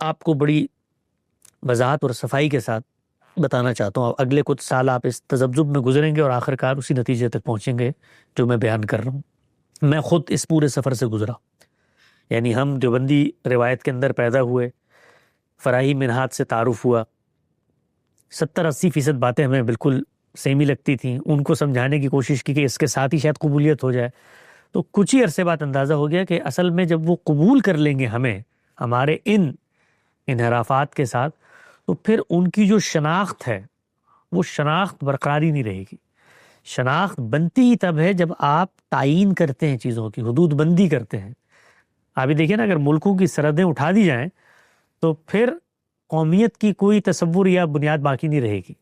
آپ کو بڑی وضاحت اور صفائی کے ساتھ بتانا چاہتا ہوں. اگلے کچھ سال آپ اس تذبذب میں گزریں گے اور آخر کار اسی نتیجے تک پہنچیں گے جو میں بیان کر رہا ہوں. میں خود اس پورے سفر سے گزرا. یعنی ہم دیوبندی روایت کے اندر پیدا ہوئے، فراہی منہاج سے تعارف ہوا، 70-80% باتیں ہمیں بالکل سیم ہی لگتی تھیں. ان کو سمجھانے کی کوشش کی کہ اس کے ساتھ ہی شاید قبولیت ہو جائے. تو کچھ ہی عرصے بعد اندازہ ہو گیا کہ اصل میں جب وہ قبول کر لیں گے ہمیں ہمارے ان انحرافات کے ساتھ، تو پھر ان کی جو شناخت ہے وہ شناخت برقرار ہی نہیں رہے گی. شناخت بنتی ہی تب ہے جب آپ تعین کرتے ہیں، چیزوں کی حدود بندی کرتے ہیں. آپ یہ دیکھیں نا، اگر ملکوں کی سرحدیں اٹھا دی جائیں تو پھر قومیت کی کوئی تصور یا بنیاد باقی نہیں رہے گی.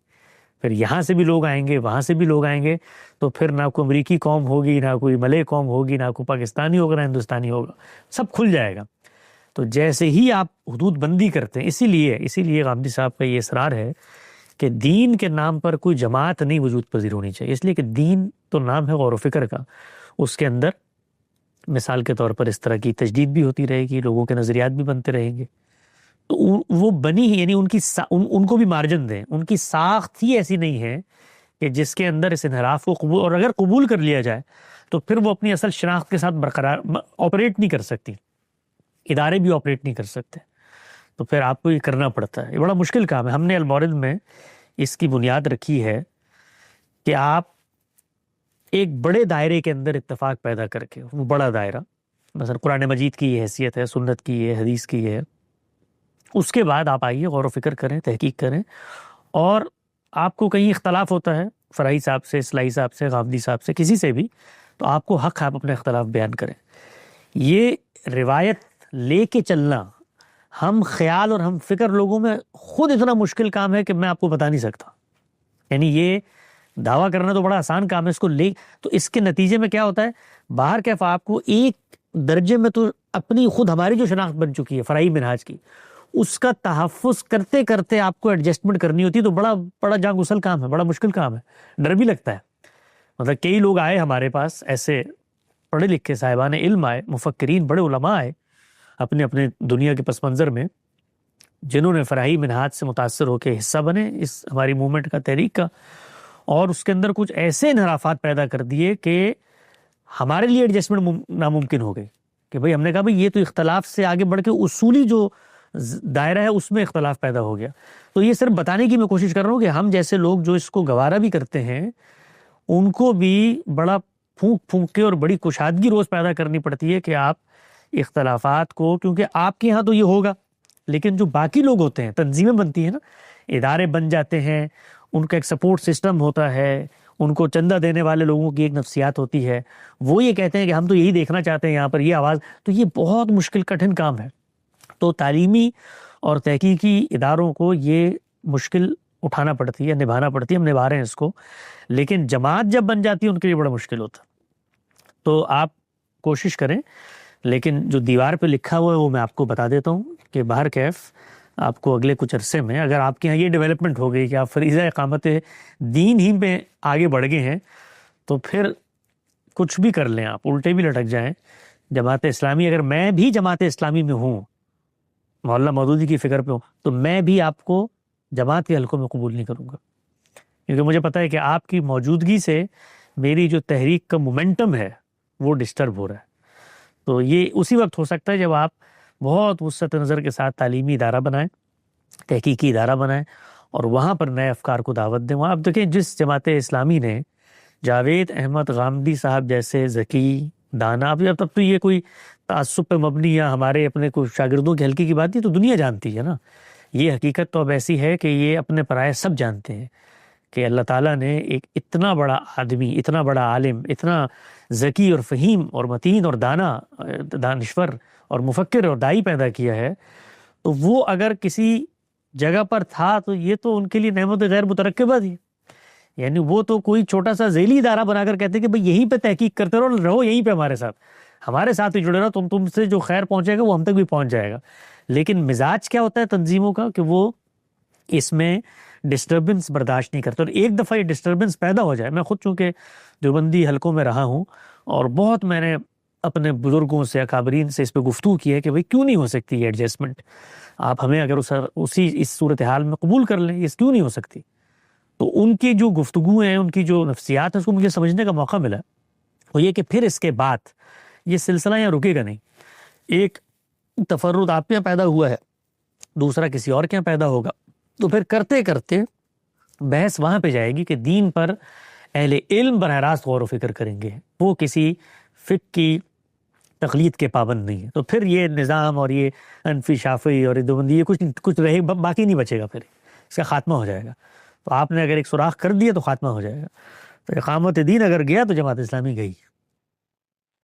پھر یہاں سے بھی لوگ آئیں گے، وہاں سے بھی لوگ آئیں گے، تو پھر نہ کوئی امریکی قوم ہوگی، نہ کوئی ملے قوم ہوگی، نہ کوئی پاکستانی ہوگا، نہ ہندوستانی ہوگا، سب کھل جائے گا. تو جیسے ہی آپ حدود بندی کرتے ہیں، اسی لیے غامدی صاحب کا یہ اصرار ہے کہ دین کے نام پر کوئی جماعت نہیں وجود پذیر ہونی چاہیے. اس لیے کہ دین تو نام ہے غور و فکر کا، اس کے اندر مثال کے طور پر اس طرح کی تجدید بھی ہوتی رہے گی، لوگوں کے نظریات بھی بنتے رہیں گے. تو وہ بنی ہی، یعنی ان کو بھی مارجن دیں. ان کی ساخت ہی ایسی نہیں ہے کہ جس کے اندر اس انحراف کو قبول، اور اگر قبول کر لیا جائے تو پھر وہ اپنی اصل شناخت کے ساتھ برقرار آپریٹ نہیں کر سکتی، ادارے بھی آپریٹ نہیں کر سکتے. تو پھر آپ کو یہ کرنا پڑتا ہے. یہ بڑا مشکل کام ہے. ہم نے المورد میں اس کی بنیاد رکھی ہے کہ آپ ایک بڑے دائرے کے اندر اتفاق پیدا کر کے، وہ بڑا دائرہ مثلا قرآن مجید کی یہ حیثیت ہے، سنت کی یہ، حدیث کی یہ ہے، اس کے بعد آپ آئیے، غور و فکر کریں، تحقیق کریں. اور آپ کو کہیں اختلاف ہوتا ہے فراہی صاحب سے، اصلاحی صاحب سے، غامدی صاحب سے، کسی سے بھی، تو آپ کو حق ہے آپ اپنے اختلاف بیان کریں. یہ روایت لے کے چلنا ہم خیال اور ہم فکر لوگوں میں خود اتنا مشکل کام ہے کہ میں آپ کو بتا نہیں سکتا. یعنی یہ دعویٰ کرنا تو بڑا آسان کام ہے، اس کو لے تو اس کے نتیجے میں کیا ہوتا ہے، باہر کیف آپ کو ایک درجے میں تو اپنی خود ہماری جو شناخت بن چکی ہے فراہی منہاج کی، اس کا تحفظ کرتے کرتے آپ کو ایڈجسٹمنٹ کرنی ہوتی ہے. تو بڑا جاں گسل کام ہے، بڑا مشکل کام ہے، ڈر بھی لگتا ہے. مطلب کئی لوگ آئے ہمارے پاس، ایسے پڑھے لکھے صاحبان علم آئے، مفکرین، بڑے علماء آئے اپنے اپنے دنیا کے پس منظر میں، جنہوں نے فراہی منہاج سے متاثر ہو کے حصہ بنے اس ہماری موومنٹ کا، تحریک کا، اور اس کے اندر کچھ ایسے انحرافات پیدا کر دیے کہ ہمارے لیے ایڈجسٹمنٹ ناممکن ہو گئی. کہ بھئی ہم نے کہا بھئی یہ تو اختلاف سے آگے بڑھ کے اصولی جو دائرہ ہے اس میں اختلاف پیدا ہو گیا. تو یہ صرف بتانے کی میں کوشش کر رہا ہوں کہ ہم جیسے لوگ جو اس کو گوارا بھی کرتے ہیں، ان کو بھی بڑا پھونک کے اور بڑی کشادگی روز پیدا کرنی پڑتی ہے کہ آپ اختلافات کو، کیونکہ آپ کے ہاں تو یہ ہوگا، لیکن جو باقی لوگ ہوتے ہیں، تنظیمیں بنتی ہیں نا، ادارے بن جاتے ہیں، ان کا ایک سپورٹ سسٹم ہوتا ہے، ان کو چندہ دینے والے لوگوں کی ایک نفسیات ہوتی ہے، وہ یہ کہتے ہیں کہ ہم تو یہی دیکھنا چاہتے ہیں یہاں پر یہ آواز. تو یہ بہت مشکل کٹھن کام ہے. تو تعلیمی اور تحقیقی اداروں کو یہ مشکل اٹھانا پڑتی ہے، نبھانا پڑتی ہے. ہم نبھا رہے ہیں اس کو، لیکن جماعت جب بن جاتی ہے ان کے لیے بڑا مشکل ہوتا. تو آپ کوشش کریں، لیکن جو دیوار پہ لکھا ہوا ہے وہ میں آپ کو بتا دیتا ہوں کہ باہر کیف آپ کو اگلے کچھ عرصے میں، اگر آپ کے یہاں یہ ڈیولپمنٹ ہو گئی کہ آپ فریضہ اقامت دین ہی میں آگے بڑھ گئے ہیں، تو پھر کچھ بھی کر لیں، آپ الٹے بھی لٹک جائیں. جماعت اسلامی، اگر میں بھی جماعت اسلامی میں ہوں، مولانا مودودی کی فکر پہ ہوں، تو میں بھی آپ کو جماعت کے حلقوں میں قبول نہیں کروں گا، کیونکہ مجھے پتہ ہے کہ آپ کی موجودگی سے میری جو تحریک کا مومنٹم ہے وہ ڈسٹرب ہو رہا ہے. تو یہ اسی وقت ہو سکتا ہے جب آپ بہت وسعت نظر کے ساتھ تعلیمی ادارہ بنائیں، تحقیقی ادارہ بنائیں، اور وہاں پر نئے افکار کو دعوت دیں. وہاں آپ دیکھیں جس جماعت اسلامی نے جاوید احمد غامدی صاحب جیسے ذکی، دانا، اب تب تو یہ کوئی تعصب پہ مبنی یا ہمارے اپنے کوئی شاگردوں کے حلقے کی بات نہیں، تو دنیا جانتی ہے نا. یہ حقیقت تو اب ایسی ہے کہ یہ اپنے پرائے سب جانتے ہیں کہ اللہ تعالیٰ نے ایک اتنا بڑا آدمی، اتنا بڑا عالم، اتنا ذکی اور فہیم اور متین اور دانشور اور مفکر اور دائی پیدا کیا ہے. تو وہ اگر کسی جگہ پر تھا تو یہ تو ان کے لیے نعمت غیر مترکبہ تھی. یعنی وہ تو کوئی چھوٹا سا ذیلی ادارہ بنا کر کہتے کہ بھئی یہیں پہ تحقیق کرتے رہو یہیں پہ ہمارے ساتھ ہی جڑے رہو، تم سے جو خیر پہنچے گا وہ ہم تک بھی پہنچ جائے گا. لیکن مزاج کیا ہوتا ہے تنظیموں کا کہ وہ اس میں ڈسٹربنس برداشت نہیں کرتے. اور ایک دفعہ یہ ڈسٹربنس پیدا ہو جائے، میں خود چونکہ دیوبندی حلقوں میں رہا ہوں اور بہت میں نے اپنے بزرگوں سے اکابرین سے اس پہ گفتگو کی ہے کہ بھئی کیوں نہیں ہو سکتی یہ ایڈجسٹمنٹ، آپ ہمیں اگر اس صورتحال میں قبول کر لیں، یہ کیوں نہیں ہو سکتی؟ تو ان کی جو گفتگو ہیں، ان کی جو نفسیات ہے، اس کو مجھے سمجھنے کا موقع ملا، وہ یہ کہ پھر اس کے بعد یہ سلسلہ یہاں رکے گا نہیں. ایک تفرد آپ کے یہاں پیدا ہوا ہے، دوسرا کسی اور کے یہاں پیدا ہوگا، تو پھر کرتے کرتے بحث وہاں پہ جائے گی کہ دین پر اہل علم براہ راست غور و فکر کریں گے، وہ کسی فقہ کی تقلید کے پابند نہیں ہے. تو پھر یہ نظام اور یہ انفی شافعی اور دیوبندی یہ کچھ رہے باقی نہیں بچے گا، پھر اس کا خاتمہ ہو جائے گا. تو آپ نے اگر ایک سوراخ کر دیا تو خاتمہ ہو جائے گا. تو اقامت دین اگر گیا تو جماعت اسلامی گئی.